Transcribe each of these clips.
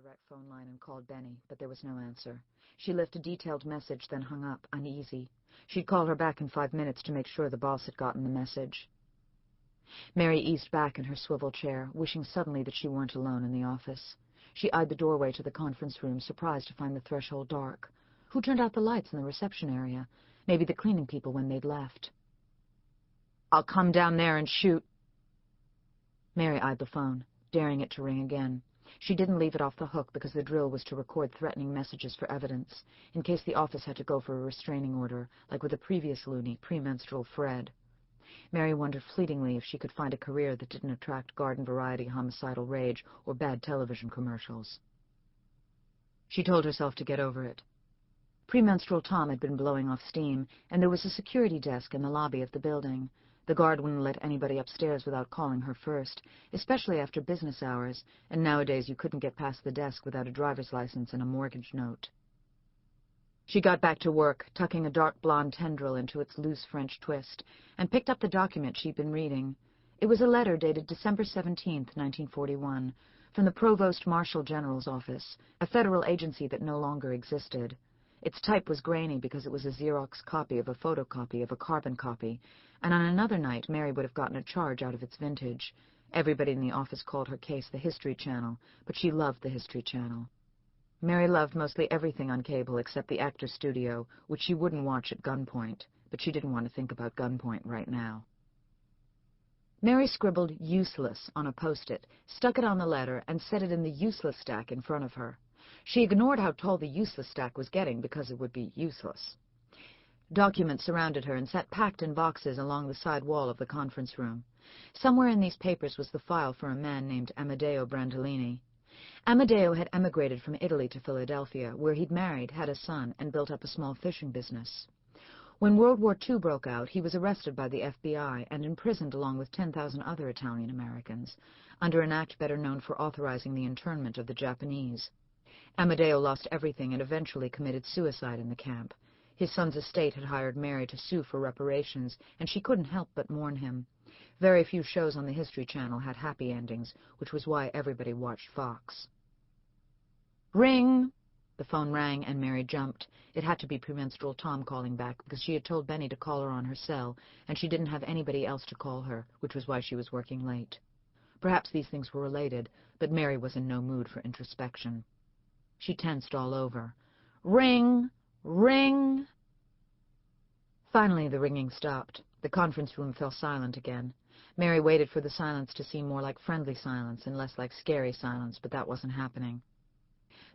direct phone line and called Benny, but there was no answer. She left a detailed message, then hung up, uneasy. She'd call her back in 5 minutes to make sure the boss had gotten the message. Mary eased back in her swivel chair, wishing suddenly that she weren't alone in the office. She eyed the doorway to the conference room, surprised to find the threshold dark. Who turned out the lights in the reception area? Maybe the cleaning people when they'd left. "I'll come down there and shoot." Mary eyed the phone, daring it to ring again. She didn't leave it off the hook because the drill was to record threatening messages for evidence, in case the office had to go for a restraining order, like with the previous loony, premenstrual Fred. Mary wondered fleetingly if she could find a career that didn't attract garden-variety homicidal rage or bad television commercials. She told herself to get over it. Premenstrual Tom had been blowing off steam, and there was a security desk in the lobby of the building. The guard wouldn't let anybody upstairs without calling her first, especially after business hours, and nowadays you couldn't get past the desk without a driver's license and a mortgage note. She got back to work, tucking a dark blonde tendril into its loose French twist, and picked up the document she'd been reading. It was a letter dated December 17th, 1941, from the Provost Marshal General's office, a federal agency that no longer existed. Its type was grainy because it was a Xerox copy of a photocopy of a carbon copy, and on another night Mary would have gotten a charge out of its vintage. Everybody in the office called her case the History Channel, but she loved the History Channel. Mary loved mostly everything on cable except the Actors Studio, which she wouldn't watch at gunpoint, but she didn't want to think about gunpoint right now. Mary scribbled "useless" on a Post-it, stuck it on the letter, and set it in the useless stack in front of her. She ignored how tall the useless stack was getting because it would be useless. Documents surrounded her and sat packed in boxes along the side wall of the conference room. Somewhere in these papers was the file for a man named Amedeo Brandolini. Amedeo had emigrated from Italy to Philadelphia, where he'd married, had a son, and built up a small fishing business. When World War II broke out, he was arrested by the FBI and imprisoned along with 10,000 other Italian Americans, under an act better known for authorizing the internment of the Japanese. Amedeo lost everything and eventually committed suicide in the camp. His son's estate had hired Mary to sue for reparations, and she couldn't help but mourn him. Very few shows on the History Channel had happy endings, which was why everybody watched Fox. "Ring!" The phone rang, and Mary jumped. It had to be Premenstrual Tom calling back, because she had told Benny to call her on her cell, and she didn't have anybody else to call her, which was why she was working late. Perhaps these things were related, but Mary was in no mood for introspection. She tensed all over. "Ring! Ring!" Finally, the ringing stopped. The conference room fell silent again. Mary waited for the silence to seem more like friendly silence and less like scary silence, but that wasn't happening.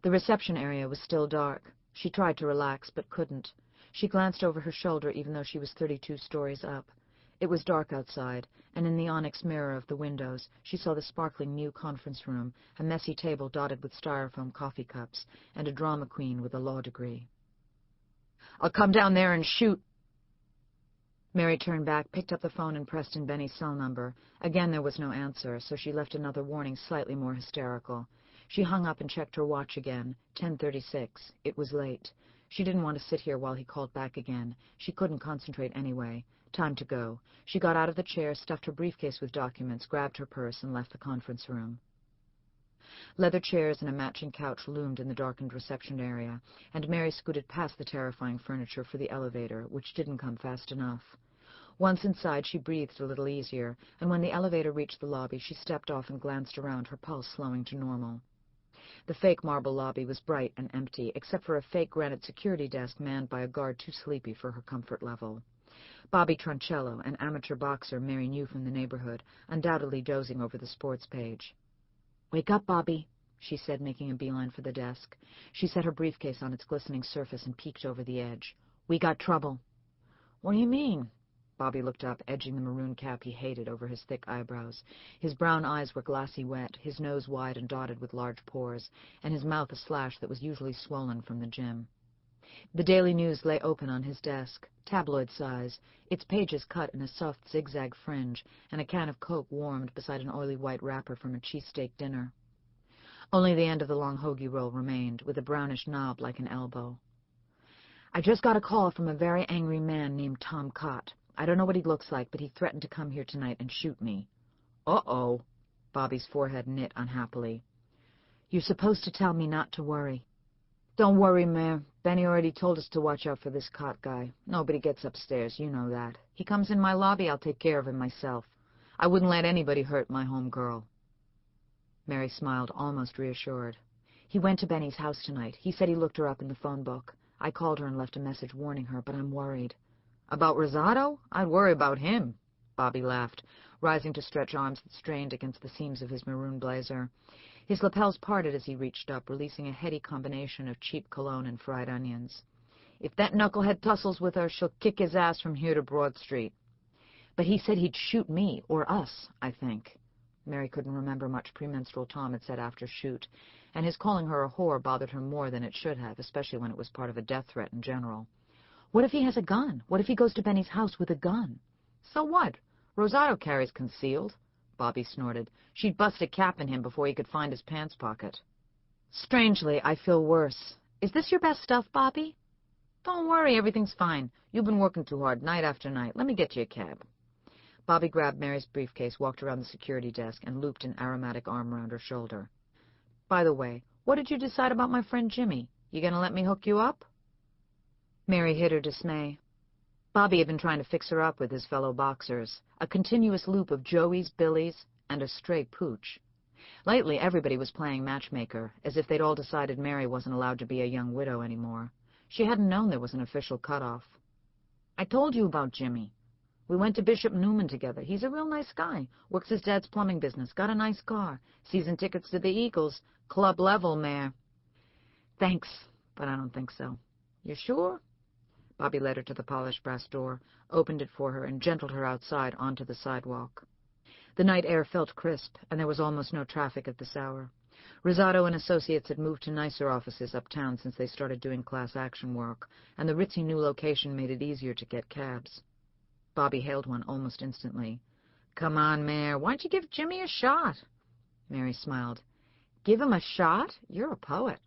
The reception area was still dark. She tried to relax, but couldn't. She glanced over her shoulder even though she was 32 stories up. It was dark outside, and in the onyx mirror of the windows she saw the sparkling new conference room, a messy table dotted with styrofoam coffee cups, and a drama queen with a law degree. "I'll come down there and shoot." Mary turned back, picked up the phone, and pressed in Benny's cell number. Again there was no answer, so she left another warning slightly more hysterical. She hung up and checked her watch again. 10:36. It was late. She didn't want to sit here while he called back again. She couldn't concentrate anyway. Time to go. She got out of the chair, stuffed her briefcase with documents, grabbed her purse, and left the conference room. Leather chairs and a matching couch loomed in the darkened reception area, and Mary scooted past the terrifying furniture for the elevator, which didn't come fast enough. Once inside, she breathed a little easier, and when the elevator reached the lobby, she stepped off and glanced around, her pulse slowing to normal. The fake marble lobby was bright and empty, except for a fake granite security desk manned by a guard too sleepy for her comfort level. Bobby Troncello, an amateur boxer Mary knew from the neighborhood, undoubtedly dozing over the sports page. "Wake up, Bobby," she said, making a beeline for the desk. She set her briefcase on its glistening surface and peeked over the edge. "We got trouble." "What do you mean?" Bobby looked up, edging the maroon cap he hated over his thick eyebrows. His brown eyes were glassy wet, his nose wide and dotted with large pores, and his mouth a slash that was usually swollen from the gym. The Daily News lay open on his desk, tabloid size, its pages cut in a soft zigzag fringe, and a can of Coke warmed beside an oily white wrapper from a cheesesteak dinner. Only the end of the long hoagie roll remained, with a brownish knob like an elbow. "I just got a call from a very angry man named Tom Cott. I don't know what he looks like, but he threatened to come here tonight and shoot me." "Uh-oh." Bobby's forehead knit unhappily. You're supposed to tell me not to worry. Don't worry, Mare. Benny already told us to watch out for this cot guy. Nobody gets upstairs, you know that. He comes in my lobby, I'll take care of him myself. I wouldn't let anybody hurt my home girl. Mary smiled, almost reassured. He went to Benny's house tonight. He said he looked her up in the phone book. I called her and left a message warning her, but I'm worried. About Rosato? I'd worry about him. Bobby laughed, rising to stretch arms that strained against the seams of his maroon blazer. His lapels parted as he reached up, releasing a heady combination of cheap cologne and fried onions. If that knucklehead tussles with her, she'll kick his ass from here to Broad Street. But he said he'd shoot me, or us, I think. Mary couldn't remember much premenstrual Tom had said after shoot, and his calling her a whore bothered her more than it should have, especially when it was part of a death threat in general. What if he has a gun? What if he goes to Benny's house with a gun? So what? Rosato carries concealed. Bobby snorted. She'd bust a cap in him before he could find his pants pocket. Strangely, I feel worse. Is this your best stuff, Bobby? Don't worry, everything's fine. You've been working too hard night after night. Let me get you a cab. Bobby grabbed Mary's briefcase, walked around the security desk, and looped an aromatic arm around her shoulder. By the way, what did you decide about my friend Jimmy? You gonna let me hook you up? Mary hid her dismay. Bobby had been trying to fix her up with his fellow boxers, a continuous loop of Joeys, Billies, and a stray pooch. Lately, everybody was playing matchmaker, as if they'd all decided Mary wasn't allowed to be a young widow anymore. She hadn't known there was an official cutoff. I told you about Jimmy. We went to Bishop Newman together. He's a real nice guy. Works his dad's plumbing business. Got a nice car. Season tickets to the Eagles. Club level, Mare. Thanks, but I don't think so. You sure? Bobby led her to the polished brass door, opened it for her, and gentled her outside onto the sidewalk. The night air felt crisp, and there was almost no traffic at this hour. Rosato Associates had moved to nicer offices uptown since they started doing class action work, and the ritzy new location made it easier to get cabs. Bobby hailed one almost instantly. Come on, Mare, why don't you give Jimmy a shot? Mary smiled. Give him a shot? You're a poet.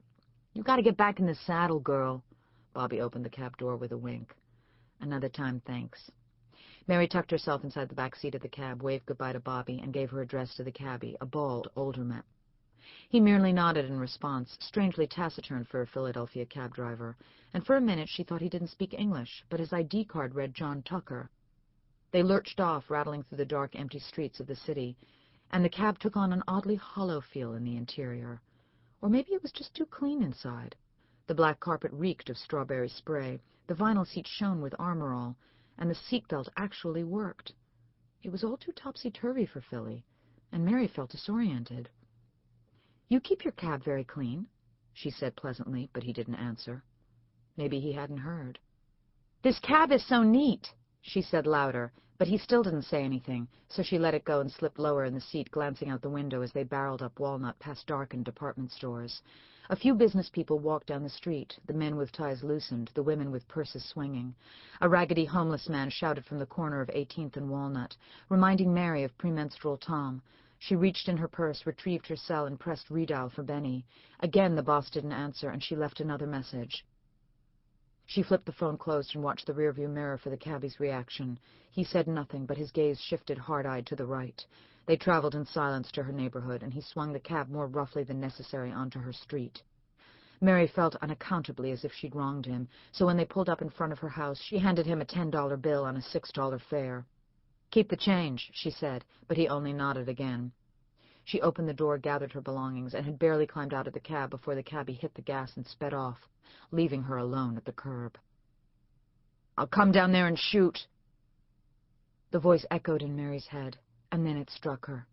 You got to get back in the saddle, girl. Bobby opened the cab door with a wink. Another time, thanks. Mary tucked herself inside the back seat of the cab, waved goodbye to Bobby, and gave her address to the cabbie, a bald, older man. He merely nodded in response, strangely taciturn for a Philadelphia cab driver, and for a minute she thought he didn't speak English, but his ID card read John Tucker. They lurched off, rattling through the dark, empty streets of the city, and the cab took on an oddly hollow feel in the interior. Or maybe it was just too clean inside. The black carpet reeked of strawberry spray, the vinyl seat shone with Armorall, and the seatbelt actually worked. It was all too topsy-turvy for Philly, and Mary felt disoriented. You keep your cab very clean, she said pleasantly, but he didn't answer. Maybe he hadn't heard. This cab is so neat, she said louder, but he still didn't say anything, so she let it go and slipped lower in the seat, glancing out the window as they barreled up Walnut past darkened department stores. A few business people walked down the street, the men with ties loosened, the women with purses swinging. A raggedy homeless man shouted from the corner of 18th and Walnut, reminding Mary of premenstrual Tom. She reached in her purse, retrieved her cell, and pressed redial for Benny. Again the boss didn't answer, and she left another message. She flipped the phone closed and watched the rearview mirror for the cabbie's reaction. He said nothing, but his gaze shifted hard-eyed to the right. They traveled in silence to her neighborhood, and he swung the cab more roughly than necessary onto her street. Mary felt unaccountably as if she'd wronged him, so when they pulled up in front of her house, she handed him a $10 bill on a $6 fare. Keep the change, she said, but he only nodded again. She opened the door, gathered her belongings, and had barely climbed out of the cab before the cabbie hit the gas and sped off, leaving her alone at the curb. I'll come down there and shoot. The voice echoed in Mary's head, and then it struck her.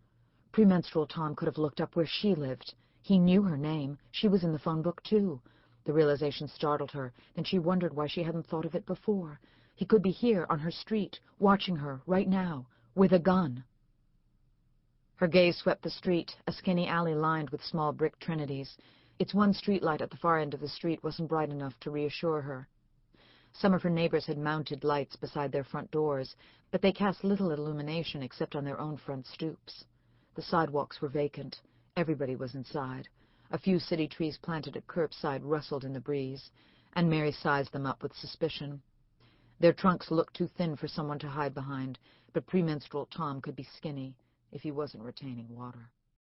Premenstrual Tom could have looked up where she lived. He knew her name. She was in the phone book, too. The realization startled her, then she wondered why she hadn't thought of it before. He could be here, on her street, watching her, right now, with a gun. Her gaze swept the street, a skinny alley lined with small brick trinities. Its one streetlight at the far end of the street wasn't bright enough to reassure her. Some of her neighbors had mounted lights beside their front doors, but they cast little illumination except on their own front stoops. The sidewalks were vacant. Everybody was inside. A few city trees planted at curbside rustled in the breeze, and Mary sized them up with suspicion. Their trunks looked too thin for someone to hide behind, but premenstrual Tom could be skinny if he wasn't retaining water.